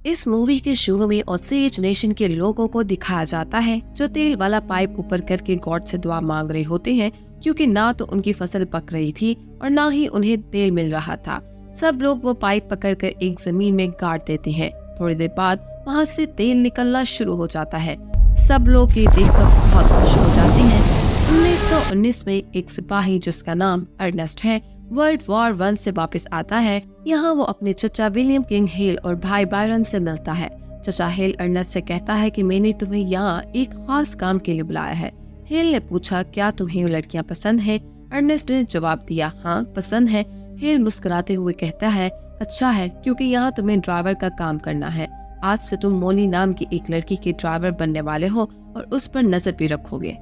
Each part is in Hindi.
इस मूवी के शुरू में ओसेज नेशन के लोगों को दिखाया जाता है जो तेल वाला पाइप ऊपर करके गॉड से दुआ मांग रहे होते हैं, क्योंकि ना तो उनकी फसल पक रही थी और ना ही उन्हें तेल मिल रहा था। सब लोग वो पाइप पकड़कर एक जमीन में गाड़ देते हैं। थोड़ी देर बाद वहाँ से तेल निकलना शुरू हो जाता है। सब लोग ये देखकर बहुत खुश हो जाते हैं। 1919 में एक सिपाही जिसका नाम अर्नेस्ट है वर्ल्ड वॉर 1 से वापस आता है। यहाँ वो अपने चचा विलियम किंग हेल और भाई बायरन से मिलता है। चचा हेल अर्नेस्ट से कहता है कि मैंने तुम्हें यहाँ एक खास काम के लिए बुलाया है। हेल ने पूछा, क्या तुम्हें लड़कियाँ पसंद है? अर्नेस्ट ने जवाब दिया, हाँ पसंद है। हेल मुस्कुराते हुए कहता है, अच्छा है, क्योंकि यहाँ तुम्हें ड्राइवर का काम करना है। आज से तुम मोली नाम की एक लड़की के ड्राइवर बनने वाले हो और उस पर नजर भी रखोगे।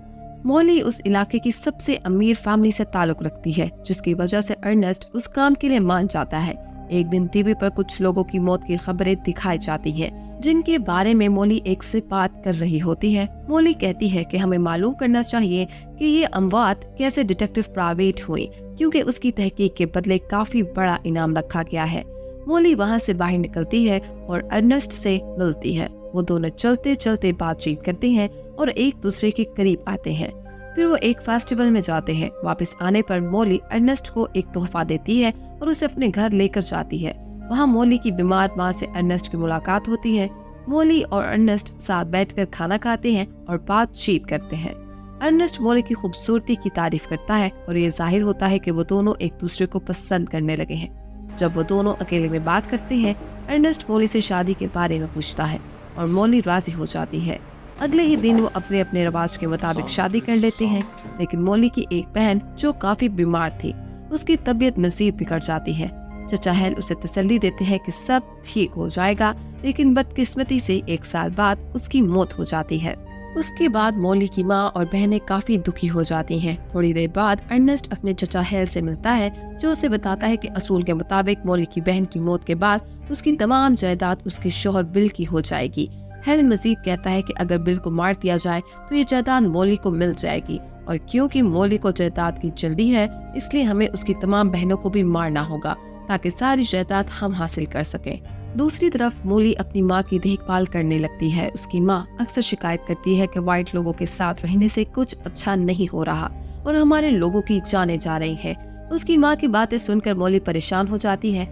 मोली उस इलाके की सबसे अमीर फैमिली से ताल्लुक रखती है, जिसकी वजह से अर्नेस्ट उस काम के लिए मान जाता है। एक दिन टीवी पर कुछ लोगों की मौत की खबरें दिखाई जाती हैं, जिनके बारे में मोली एक से बात कर रही होती है। मोली कहती है कि हमें मालूम करना चाहिए कि ये अमवात कैसे डिटेक्टिव प्राइवेट हुई, क्योंकि उसकी तहकीक के बदले काफी बड़ा इनाम रखा गया है। मोली वहाँ से बाहर निकलती है और अर्नेस्ट से मिलती है। वो दोनों चलते चलते बातचीत करते हैं और एक दूसरे के करीब आते हैं। फिर वो एक फेस्टिवल में जाते हैं। वापस आने पर मोली अर्नेस्ट को एक तोहफा देती है और उसे अपने घर लेकर जाती है। वहाँ मोली की बीमार माँ से अर्नेस्ट की मुलाकात होती है। मोली और अर्नेस्ट साथ बैठकर खाना खाते हैं और बातचीत करते हैं। अर्नेस्ट मोली की खूबसूरती की तारीफ करता है और ये जाहिर होता है कि वो दोनों एक दूसरे को पसंद करने लगे हैं। जब वो दोनों अकेले में बात करते हैं, अर्नेस्ट मोली से शादी के बारे में पूछता है और मोली राजी हो जाती है। अगले ही दिन वो अपने अपने रिवाज के मुताबिक शादी कर लेते हैं, लेकिन मोली की एक बहन जो काफी बीमार थी, उसकी तबीयत मजीद बिगड़ जाती है। चचा हेल उसे तसल्ली देते हैं कि सब ठीक हो जाएगा, लेकिन बदकिस्मती से 1 साल बाद उसकी मौत हो जाती है। उसके बाद मोली की माँ और बहनें काफी दुखी हो जाती हैं। थोड़ी देर बाद अर्नेस्ट अपने चचा हेल से मिलता है, जो उसे बताता है कि असूल के मुताबिक मोली की बहन की मौत के बाद उसकी तमाम जायदाद उसके शौहर बिल की हो जाएगी। हेल मजीद कहता है कि अगर बिल को मार दिया जाए तो ये जायदाद मोली को मिल जाएगी, और क्योंकि मोली को जायदाद की जल्दी है, इसलिए हमें उसकी तमाम बहनों को भी मारना होगा ताकि सारी जायदाद हम हासिल कर सकें। दूसरी तरफ मोली अपनी माँ की देखभाल करने लगती है। उसकी माँ अक्सर शिकायत करती है कि व्हाइट लोगों के साथ रहने से कुछ अच्छा नहीं हो रहा और हमारे लोगों की जानें जा रही है। उसकी माँ की बातें सुनकर मोली परेशान हो जाती है।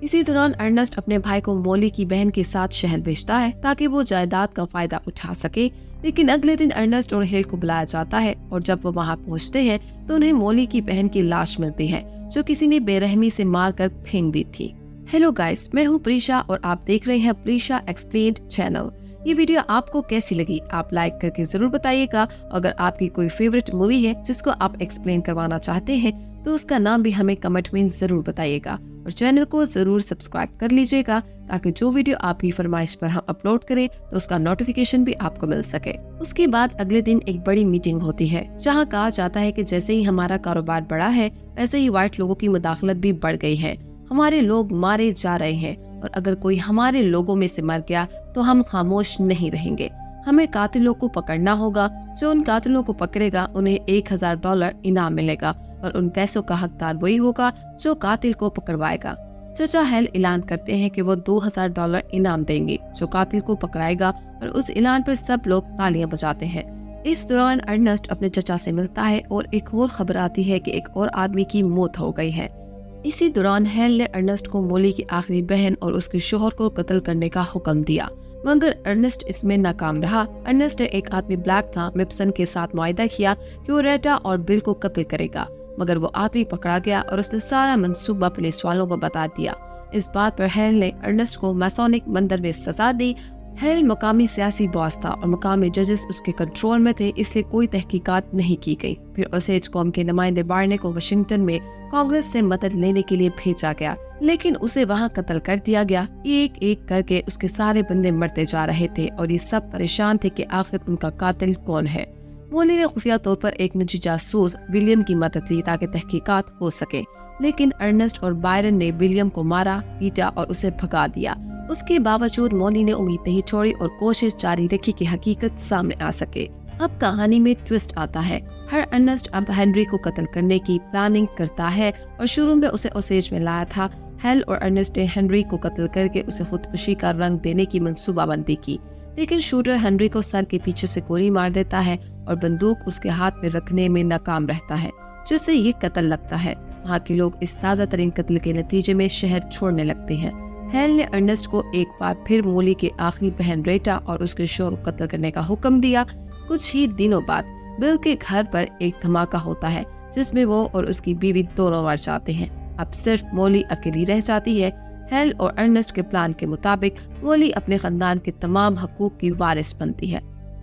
इसी दौरान अर्नेस्ट अपने भाई को मोली की बहन के साथ शहर भेजता है ताकि वो जायदाद का फायदा उठा सके, लेकिन अगले दिन अर्नेस्ट और हेल को बुलाया जाता है और जब वो वहाँ पहुँचते हैं तो उन्हें मोली की बहन की लाश मिलती है, जो किसी ने बेरहमी से मारकर फेंक दी थी। हेलो गाइस, मैं हूँ प्रीशा और आप देख रहे हैं प्रीशा एक्सप्लेन्ड चैनल। ये वीडियो आपको कैसी लगी आप लाइक करके जरूर बताइएगा। अगर आपकी कोई फेवरेट मूवी है जिसको आप एक्सप्लेन करवाना चाहते हैं तो उसका नाम भी हमें कमेंट में जरूर बताइएगा, और चैनल को जरूर सब्सक्राइब कर लीजिएगा ताकि जो वीडियो आपकी फरमाइश पर हम अपलोड करें तो उसका नोटिफिकेशन भी आपको मिल सके। उसके बाद अगले दिन एक बड़ी मीटिंग होती है, जहां कहा जाता है कि जैसे ही हमारा कारोबार बढ़ा है, वैसे ही व्हाइट लोगों की मुदाखलत भी बढ़ गई है। हमारे लोग मारे जा रहे हैं और अगर कोई हमारे लोगों में से मर गया तो हम खामोश नहीं रहेंगे। हमें कातिलों को पकड़ना होगा। जो उन कातिलों को पकड़ेगा उन्हें $1000 इनाम मिलेगा, और उन पैसों का हकदार वही होगा जो कातिल को पकड़वाएगा। चचा हेल ऐलान करते हैं कि वो $2000 इनाम देंगे जो कातिल को पकड़ाएगा, और उस ऐलान पर सब लोग तालियां बजाते हैं। इस दौरान अर्नेस्ट अपने चचा से मिलता है और एक और खबर आती है कि एक और आदमी की मौत हो गई है। इसी दौरान हेल ने अर्नेस्ट को मोली की आखिरी बहन और उसके शोहर को कत्ल करने का हुक्म दिया, मगर अर्नेस्ट इसमें नाकाम रहा। अर्नेस्ट ने एक आदमी ब्लैक था मिप्सन के साथ मुआहदा किया कि वो रेटा और बिल को कत्ल करेगा, मगर वो आदमी पकड़ा गया और उसने सारा मंसूबा पुलिस वालों को बता दिया। इस बात पर हेल ने अर्नेस्ट को मैसोनिक मंदिर में सजा दी। हेल मकामी सियासी बॉस था और मकामी जजेस उसके कंट्रोल में थे, इसलिए कोई तहकीकात नहीं की गई। फिर ओसेज कौम के नुमाइंदे बारने को वाशिंगटन में कांग्रेस से मदद लेने के लिए भेजा गया, लेकिन उसे वहां कत्ल कर दिया गया। एक एक करके उसके सारे बंदे मरते जा रहे थे और ये सब परेशान थे कि आखिर उनका कातिल कौन है। मोली ने खुफिया तौर पर एक निजी जासूस विलियम की मदद ली ताकि तहकीकात हो सके, लेकिन अर्नेस्ट और बायरन ने विलियम को मारा, पीटा और उसे भगा दिया। उसके बावजूद मोली ने उम्मीद नहीं छोड़ी और कोशिश जारी रखी कि हकीकत सामने आ सके। अब कहानी में ट्विस्ट आता है। हर अर्नेस्ट अब हेनरी को कत्ल करने की प्लानिंग करता है और शुरू में उसे ओसेज में लाया था। हेल और अर्नेस्ट ने हेनरी को कत्ल करके उसे खुदकुशी का रंग देने की मंसूबाबंदी की, लेकिन शूटर हेनरी को सर के पीछे से गोली मार देता है और बंदूक उसके हाथ में रखने में नाकाम रहता है, जिससे ये कत्ल लगता है। वहाँ के लोग इस ताज़ा तरीन कत्ल के नतीजे में शहर छोड़ने लगते हैं। हेल ने अर्नेस्ट को एक बार फिर मोली के आखिरी बहन रेटा और उसके शोहर को कत्ल करने का हुक्म दिया। कुछ ही दिनों बाद बिल के घर पर एक धमाका होता है, जिसमें वो और उसकी बीवी दोनों मर जाते हैं। अब सिर्फ मोली अकेली रह जाती है। हेल और अर्नेस्ट के प्लान के मुताबिक मोली अपने खानदान के तमाम हकूक की वारिस बनती है।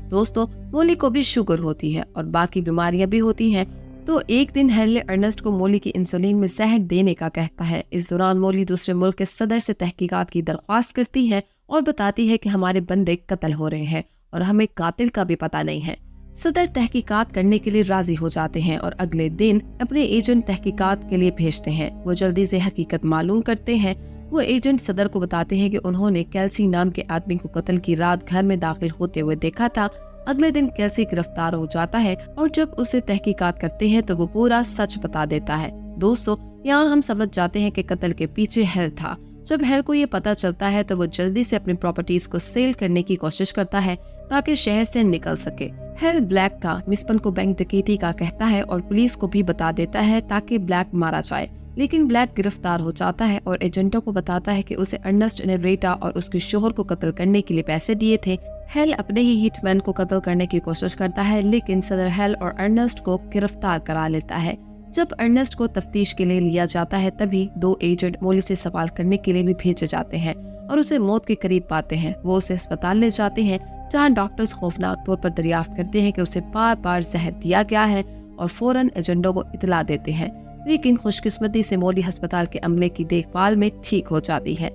दोस्तों, मोली को भी शुगर होती है और बाकी बीमारियां भी होती हैं। तो एक दिन हेल ने अर्नेस्ट को मोली की इंसुलिन में जहर देने का कहता है। इस दौरान मोली दूसरे मुल्क के सदर से तहकीकात की दरख्वास्त करती है और बताती है कि हमारे बंदे कत्ल हो रहे हैं और हमें कातिल का भी पता नहीं है। सदर तहकीकात करने के लिए राजी हो जाते हैं और अगले दिन अपने एजेंट तहकीकात के लिए भेजते हैं। वो जल्दी से हकीकत मालूम करते हैं। वो एजेंट सदर को बताते हैं कि उन्होंने कैल्सी नाम के आदमी को कत्ल की रात घर में दाखिल होते हुए देखा था। अगले दिन कैल्सी गिरफ्तार हो जाता है और जब उसे तहकीकात करते हैं तो वो पूरा सच बता देता है। दोस्तों, यहाँ हम समझ जाते हैं कि कत्ल के पीछे हेल था। जब हेल को ये पता चलता है तो वो जल्दी से अपनी प्रॉपर्टीज को सेल करने की कोशिश करता है ताकि शहर से निकल सके। हेल ब्लैक था, मिसपन को बैंक डकैती का कहता है और पुलिस को भी बता देता है ताकि ब्लैक मारा जाए, लेकिन ब्लैक गिरफ्तार हो जाता है और एजेंटों को बताता है कि उसे अर्नेस्ट ने रेटा और उसके शोहर को कत्ल करने के लिए पैसे दिए थे। हेल अपने ही हिटमैन को कत्ल करने की कोशिश करता है, लेकिन सदर हेल और अर्नेस्ट को गिरफ्तार करा लेता है। जब अर्नेस्ट को तफ्तीश के लिए लिया जाता है तभी दो एजेंट मोली से सवाल करने के लिए भी भेजे जाते हैं और उसे मौत के करीब पाते हैं। वो उसे अस्पताल ले जाते हैं, जहां डॉक्टर्स खौफनाक तौर पर दरियाफ्त करते हैं कि उसे बार बार जहर दिया गया है और फौरन एजेंटों को इतला देते हैं। लेकिन खुशकिस्मती से मोली अस्पताल के अमले की देखभाल में ठीक हो जाती है।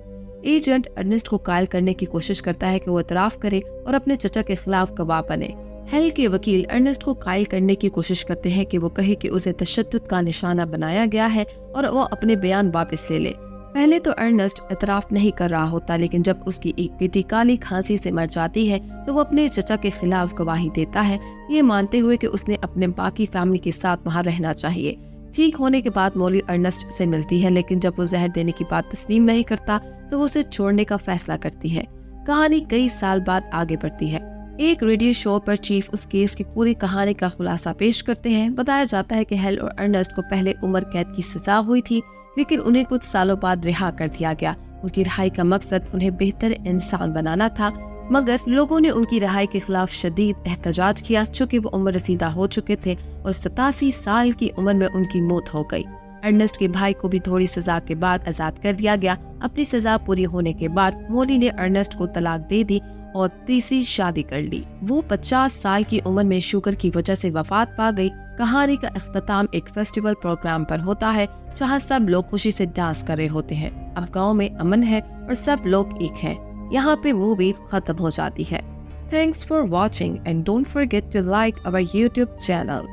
एजेंट अर्नेस्ट को कायल करने की कोशिश करता है कि वो इतराफ करे और अपने चचा के खिलाफ गवाह बने। हेल के वकील अर्नेस्ट को कायल करने की कोशिश करते हैं कि वो कहे कि उसे तशद्दुद का निशाना बनाया गया है और वो अपने बयान वापस ले ले। पहले तो अर्नेस्ट इतराफ नहीं कर रहा होता, लेकिन जब उसकी एक बेटी काली खांसी से मर जाती है तो वो अपने चचा के खिलाफ गवाही देता है, ये मानते हुए कि उसने अपने बाकी फैमिली के साथ वहाँ रहना चाहिए। ठीक होने के बाद मोली अर्नेस्ट से मिलती है, लेकिन जब वो जहर देने की बात तस्लीम नहीं करता तो वो उसे छोड़ने का फैसला करती है। कहानी कई साल बाद आगे बढ़ती है। एक रेडियो शो पर चीफ उस केस की पूरी कहानी का खुलासा पेश करते हैं। बताया जाता है कि हेल और अर्नेस्ट को पहले उम्र कैद की सजा हुई थी, लेकिन उन्हें कुछ सालों बाद रिहा कर दिया गया। उनकी रिहाई का मकसद उन्हें बेहतर इंसान बनाना था, मगर लोगों ने उनकी रिहाई के खिलाफ शदीद एहतजाज किया, चूँकि वो उम्र रसीदा हो चुके थे और 87 साल की उम्र में उनकी मौत हो गई। अर्नेस्ट के भाई को भी थोड़ी सजा के बाद आजाद कर दिया गया। अपनी सजा पूरी होने के बाद मोली ने अर्नेस्ट को तलाक दे दी और तीसरी शादी कर ली। वो 50 साल की उम्र में शुगर की वजह से वफात पा गई। कहानी का इख्तिताम एक फेस्टिवल प्रोग्राम पर होता है, जहाँ सब लोग खुशी से डांस कर रहे होते हैं। अब गाँव में अमन है और सब लोग एक हैं। यहाँ पे मूवी खत्म हो जाती है। Thanks for watching and don't forget to like our YouTube channel.